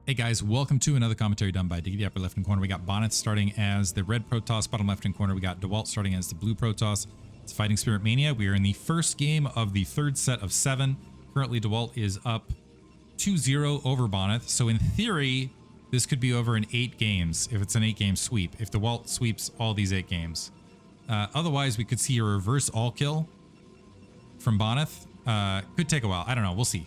Hey guys, welcome to another commentary done by Diggity. Upper left hand corner, we got Bonyth starting as the red Protoss. Bottom left hand corner, we got Dewalt starting as the blue Protoss. It's Fighting Spirit Mania. We are in the first game of the third set of 7. Currently, Dewalt is up 2-0 over Bonyth. So in theory, this could be over in 8 games if it's an 8-game sweep. If Dewalt sweeps all these 8 games. Otherwise, we could see a reverse all kill from Bonyth. Could take a while. I don't know. We'll see.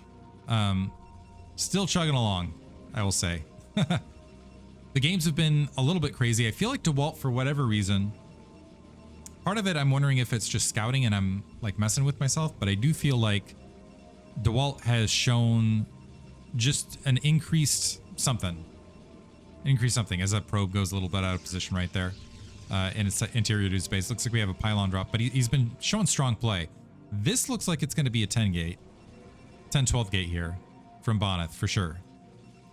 Still chugging along, I will say. The games have been a little bit crazy. I feel like Dewalt, for whatever reason, part of it I'm wondering if it's just scouting and I'm like messing with myself, but I do feel like Dewalt has shown just an increased something as that probe goes a little bit out of position right there in its interior to space. Looks like we have a pylon drop, but he's been showing strong play. This looks like it's going to be a 10-12 gate here from Bonyth for sure.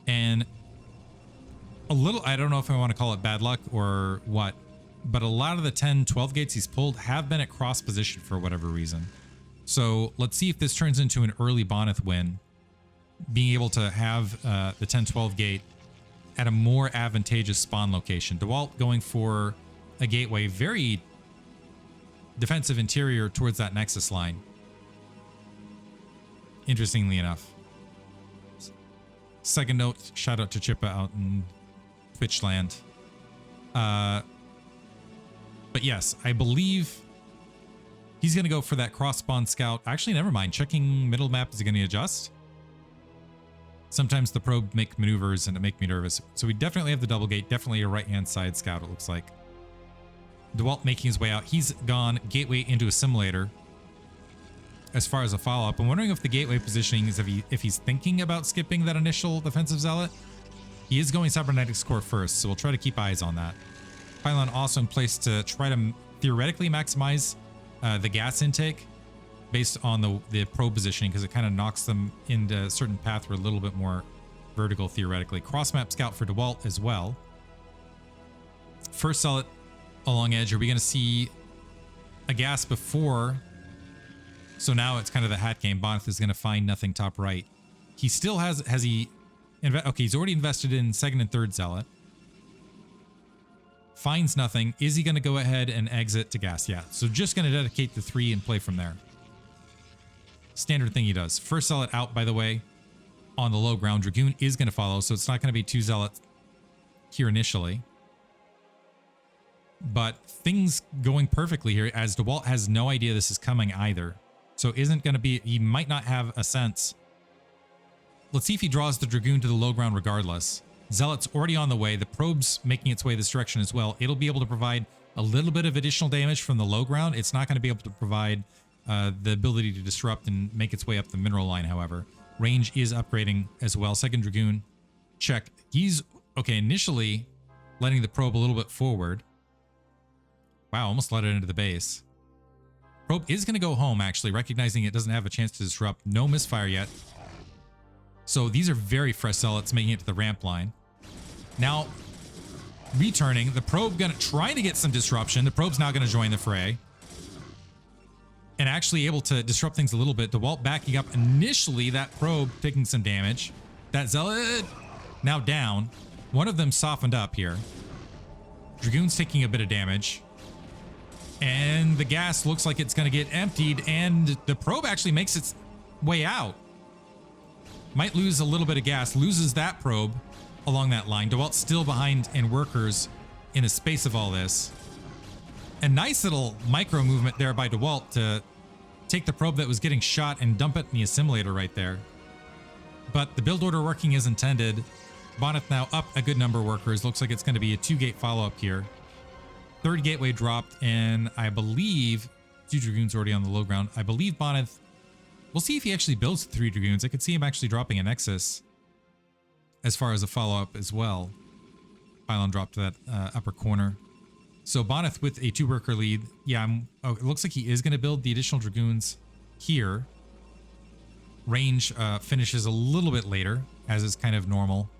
And a little, I don't know if I want to call it bad luck or what, but a lot of the 10-12 gates he's pulled have been at cross position for whatever reason. So let's see if this turns into an early Bonyth win, being able to have the 10-12 gate at a more advantageous spawn location. Dewalt going for a gateway, very defensive interior towards that Nexus line. Interestingly enough. Second note, shout out to Chippa out in Twitch land. But yes, I believe he's going to go for that cross spawn scout. Actually, never mind. Checking middle map, is he going to adjust? Sometimes the probe make maneuvers and it make me nervous. So we definitely have the double gate, definitely a right-hand side scout, it looks like. Dewalt making his way out. He's gone gateway into a simulator. As far as a follow-up, I'm wondering if the gateway positioning is if he's thinking about skipping that initial defensive zealot. He is going cybernetics core first, so we'll try to keep eyes on that. Pylon also in place to try to theoretically maximize the gas intake based on the probe positioning, because it kind of knocks them into a certain path or a little bit more vertical theoretically. Cross map scout for Dewalt as well. First zealot along edge. Are we going to see a gas before? So now it's kind of the hat game. Bonyth is going to find nothing top right. He still has he... Okay, he's already invested in second and third zealot. Finds nothing. Is he going to go ahead and exit to gas? Yeah. So just going to dedicate the 3 and play from there. Standard thing he does. First zealot out, by the way, on the low ground. Dragoon is going to follow, so it's not going to be 2 zealots here initially. But things going perfectly here, as Dewalt has no idea this is coming either. So isn't going to be, he might not have a sense. Let's see if he draws the Dragoon to the low ground regardless. Zealot's already on the way. The probe's making its way this direction as well. It'll be able to provide a little bit of additional damage from the low ground. It's not going to be able to provide the ability to disrupt and make its way up the mineral line, however. Range is upgrading as well. Second Dragoon, check. He's, okay, initially letting the probe a little bit forward. Wow, almost let it into the base. Probe is going to go home, actually, recognizing it doesn't have a chance to disrupt. No misfire yet. So these are very fresh zealots making it to the ramp line. Now, returning, the probe trying to get some disruption. The probe's now going to join the fray. And actually able to disrupt things a little bit. Dewalt backing up initially, that probe taking some damage. That zealot now down. One of them softened up here. Dragoon's taking a bit of damage. And the gas looks like it's going to get emptied, and the probe actually makes its way out. Might lose a little bit of gas, loses that probe along that line. Dewalt's still behind in workers in the space of all this. A nice little micro movement there by Dewalt to take the probe that was getting shot and dump it in the assimilator right there. But the build order working as intended. Bonyth now up a good number of workers. Looks like it's going to be a 2-gate follow-up here. Third gateway dropped, and I believe 2 Dragoons already on the low ground. I believe Bonyth, we'll see if he actually builds 3 Dragoons. I could see him actually dropping a Nexus as far as a follow-up as well. Pylon drop to that upper corner. So Bonyth with a 2-worker lead. Yeah, it looks like he is going to build the additional Dragoons here. Range finishes a little bit later, as is kind of normal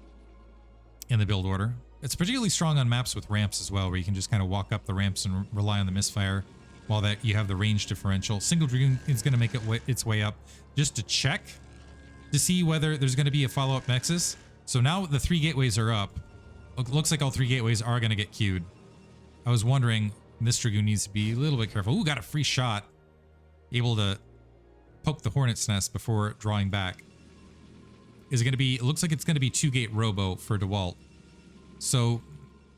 in the build order. It's particularly strong on maps with ramps as well, where you can just kind of walk up the ramps and rely on the misfire while that you have the range differential. Single Dragoon is going to make its way up just to check to see whether there's going to be a follow-up Nexus. So now the 3 gateways are up. Looks like all 3 gateways are going to get queued. I was wondering, this Dragoon needs to be a little bit careful. Ooh, got a free shot. Able to poke the Hornet's Nest before drawing back. Is it going to be... It looks like it's going to be 2-gate Robo for Dewalt. So,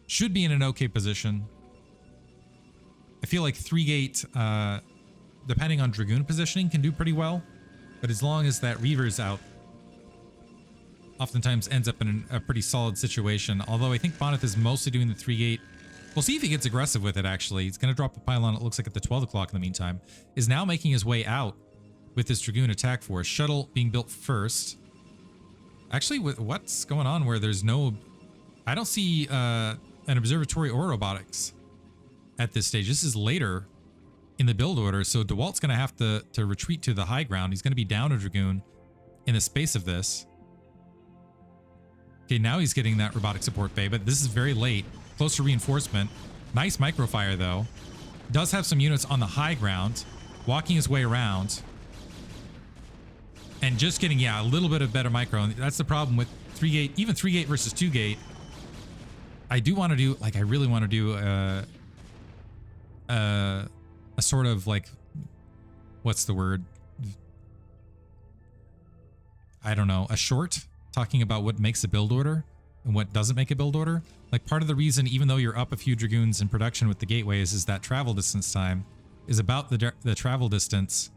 should be in an okay position. I feel like 3-gate, depending on Dragoon positioning, can do pretty well. But as long as that Reaver's out, oftentimes ends up in a pretty solid situation. Although I think Bonyth is mostly doing the 3-gate. We'll see if he gets aggressive with it, actually. He's going to drop the pylon, it looks like, at the 12 o'clock in the meantime. Is now making his way out with this Dragoon attack force. Shuttle being built first. Actually, what's going on where there's no... I don't see an observatory or robotics at this stage. This is later in the build order, so Dewalt's going to have to retreat to the high ground. He's going to be down a Dragoon in the space of this. Okay, now he's getting that robotic support bay, but this is very late. Close to reinforcement. Nice microfire, though. Does have some units on the high ground, walking his way around. And just getting, yeah, a little bit of better micro. And that's the problem with 3-gate, even 3-gate versus 2-gate. I do want to do, like, I really want to do a sort of, like, what's the word? I don't know, a short talking about what makes a build order and what doesn't make a build order. Like, part of the reason, even though you're up a few Dragoons in production with the gateways, is that travel distance time is about the travel distance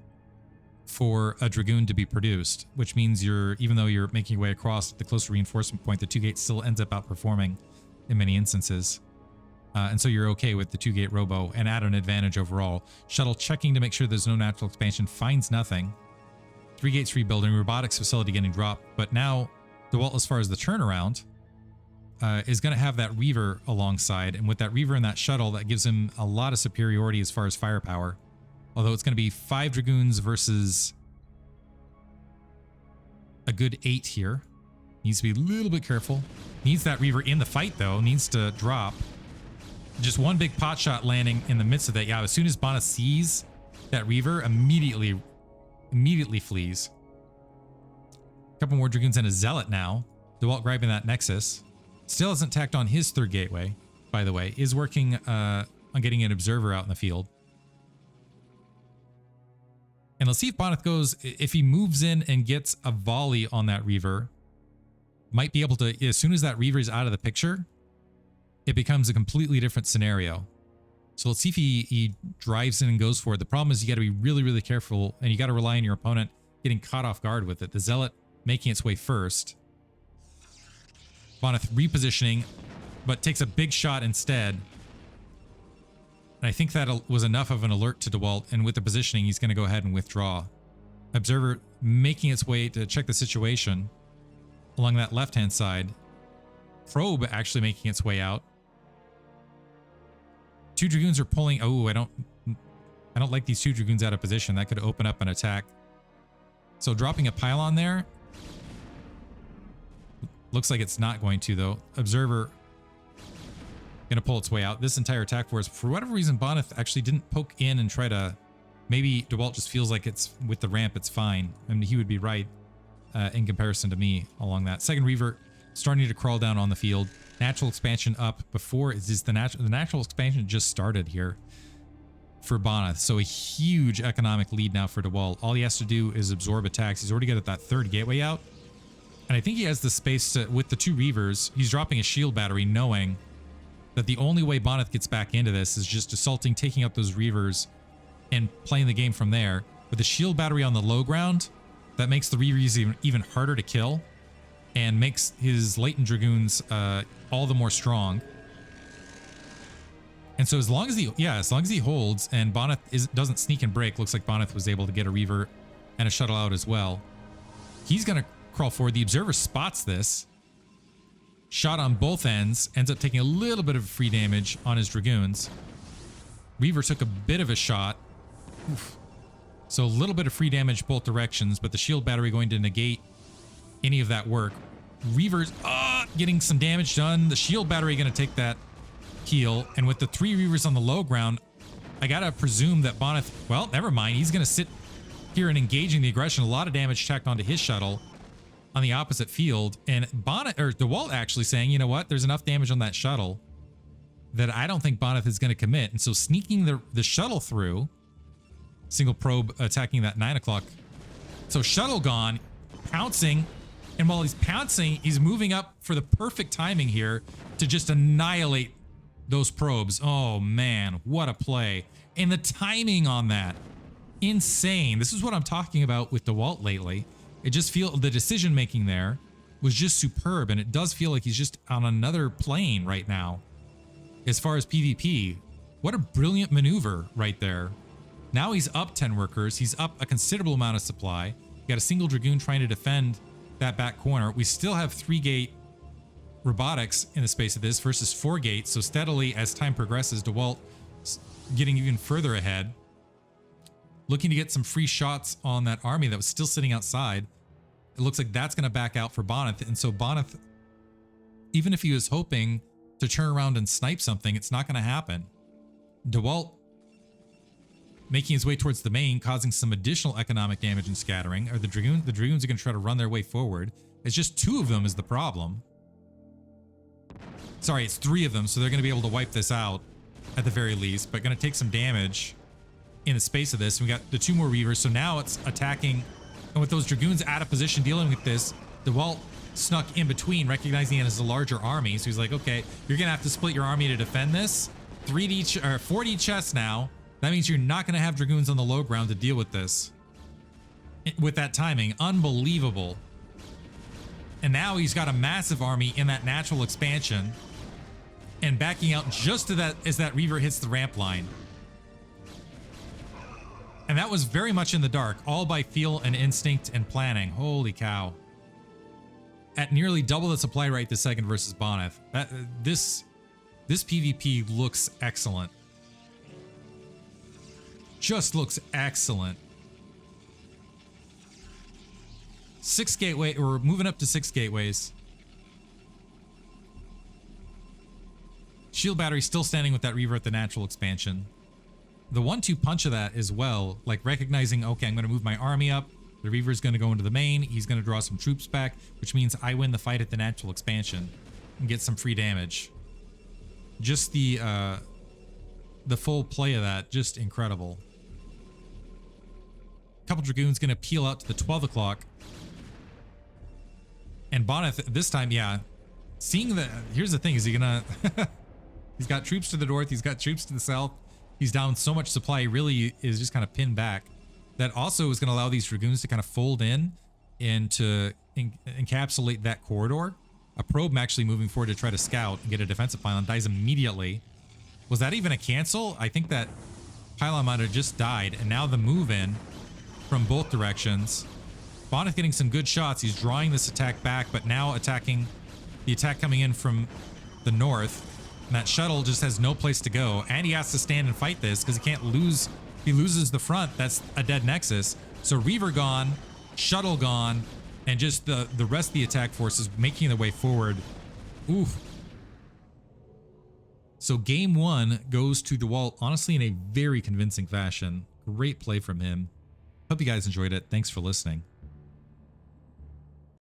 for a Dragoon to be produced, which means even though you're making your way across the close reinforcement point, the 2-gate still ends up outperforming in many instances. And so you're okay with the 2-gate Robo and at an advantage overall. Shuttle checking to make sure there's no natural expansion, finds nothing. 3 gates rebuilding, robotics facility getting dropped, but now Dewalt, as far as the turnaround, is going to have that Reaver alongside, and with that Reaver and that shuttle, that gives him a lot of superiority as far as firepower. Although it's going to be 5 Dragoons versus a good 8 here. Needs to be a little bit careful. Needs that Reaver in the fight, though. Needs to drop. Just one big pot shot landing in the midst of that. Yeah, as soon as Bonyth sees that Reaver, immediately flees. A couple more Dragoons and a Zealot now. Dewalt grabbing that Nexus. Still hasn't tacked on his 3rd gateway, by the way. Is working on getting an observer out in the field. And let's see if Bonyth goes, if he moves in and gets a volley on that Reaver, might be able to, as soon as that Reaver is out of the picture, it becomes a completely different scenario. So let's see if he drives in and goes for it. The problem is you got to be really, really careful, and you got to rely on your opponent getting caught off guard with it. The Zealot making its way first. Bonyth repositioning, but takes a big shot instead. And I think that was enough of an alert to Dewalt, and with the positioning, he's going to go ahead and withdraw. Observer making its way to check the situation along that left-hand side. Probe actually making its way out. 2 Dragoons are pulling. Oh, I don't like these 2 Dragoons out of position. That could open up an attack. So dropping a pylon there. Looks like it's not going to, though. Observer going to pull its way out. This entire attack force, for whatever reason, Bonyth actually didn't poke in and try to... Maybe Dewalt just feels like it's with the ramp, it's fine. I mean, he would be right in comparison to me along that. 2nd Reaver starting to crawl down on the field. Natural expansion up before it's just the natural expansion just started here for Bonyth. So a huge economic lead now for Dewalt. All he has to do is absorb attacks. He's already got that 3rd gateway out. And I think he has the space to, with the 2 Reavers, he's dropping a shield battery knowing that the only way Bonyth gets back into this is just assaulting, taking out those Reavers, and playing the game from there. With the shield battery on the low ground, that makes the Reavers even harder to kill, and makes his latent Dragoons all the more strong. And so as long as he holds and Bonyth doesn't sneak and break, looks like Bonyth was able to get a Reaver and a shuttle out as well. He's going to crawl forward. The observer spots this. Shot on both ends, ends up taking a little bit of free damage on his Dragoons. Reaver took a bit of a shot. Oof. So a little bit of free damage both directions, but the shield battery going to negate any of that work. Reaver's getting some damage done. The shield battery going to take that heal, and with the 3 Reavers on the low ground, I gotta presume that Bonyth, well, never mind. He's going to sit here and engaging the aggression. A lot of damage tacked onto his shuttle. on the opposite field, and Bonyth or Dewalt actually saying, you know what, there's enough damage on that shuttle that I don't think Bonyth is going to commit. And so sneaking the shuttle through, single probe attacking that 9 o'clock. So shuttle gone, pouncing, and while he's pouncing, he's moving up for the perfect timing here to just annihilate those probes. Oh man, what a play. And the timing on that, insane. This is what I'm talking about with Dewalt lately. It just feels the decision making there was just superb, and it does feel like he's just on another plane right now. As far as PvP, what a brilliant maneuver right there. Now he's up 10 workers. He's up a considerable amount of supply. You got a single Dragoon trying to defend that back corner. We still have 3-gate robotics in the space of this versus 4 gates. So steadily, as time progresses, Dewalt getting even further ahead. Looking to get some free shots on that army that was still sitting outside. It looks like that's going to back out for Bonyth. And so Bonyth, even if he was hoping to turn around and snipe something, it's not going to happen. Dewalt making his way towards the main, causing some additional economic damage and scattering. Or the Dragoons are going to try to run their way forward. It's just 2 of them is the problem. Sorry, it's 3 of them, so they're going to be able to wipe this out at the very least, but going to take some damage in the space of this. We got the 2 more Reavers, so now it's attacking, and with those Dragoons out of position dealing with this, Dewalt snuck in between, recognizing it as a larger army. So he's like, okay, you're gonna have to split your army to defend this. 3D or 4D chess now. That means you're not gonna have Dragoons on the low ground to deal with this. With that timing, unbelievable. And now he's got a massive army in that natural expansion and backing out just to that as that Reaver hits the ramp line. And that was very much in the dark, all by feel and instinct and planning. Holy cow. At nearly double the supply rate this second versus Bonyth. This PvP looks excellent. Just looks excellent. 6 gateway, we're moving up to 6 gateways. Shield battery still standing with that Reaver at the natural expansion. The 1-2 punch of that as well, like recognizing, okay, I'm going to move my army up. The Reaver's going to go into the main. He's going to draw some troops back, which means I win the fight at the natural expansion and get some free damage. Just the full play of that, just incredible. Couple Dragoons going to peel out to the 12 o'clock. And Bonyth, this time, yeah, seeing the, here's the thing, is he going to, he's got troops to the north, he's got troops to the south. He's down so much supply, he really is just kind of pinned back. That also is going to allow these Dragoons to kind of fold in and to encapsulate that corridor. A probe actually moving forward to try to scout and get a defensive pylon, dies immediately. Was that even a cancel? I think that pylon might have just died, and now the move in from both directions. Bonyth getting some good shots. He's drawing this attack back, but now attacking the attack coming in from the north. And that shuttle just has no place to go, and he has to stand and fight this because he can't lose. If he loses the front, that's a dead nexus. So Reaver gone, shuttle gone, and just the rest of the attack force is making their way forward. Oof. So game 1 goes to Dewalt, honestly, in a very convincing fashion. Great play from him. Hope you guys enjoyed it. Thanks for listening.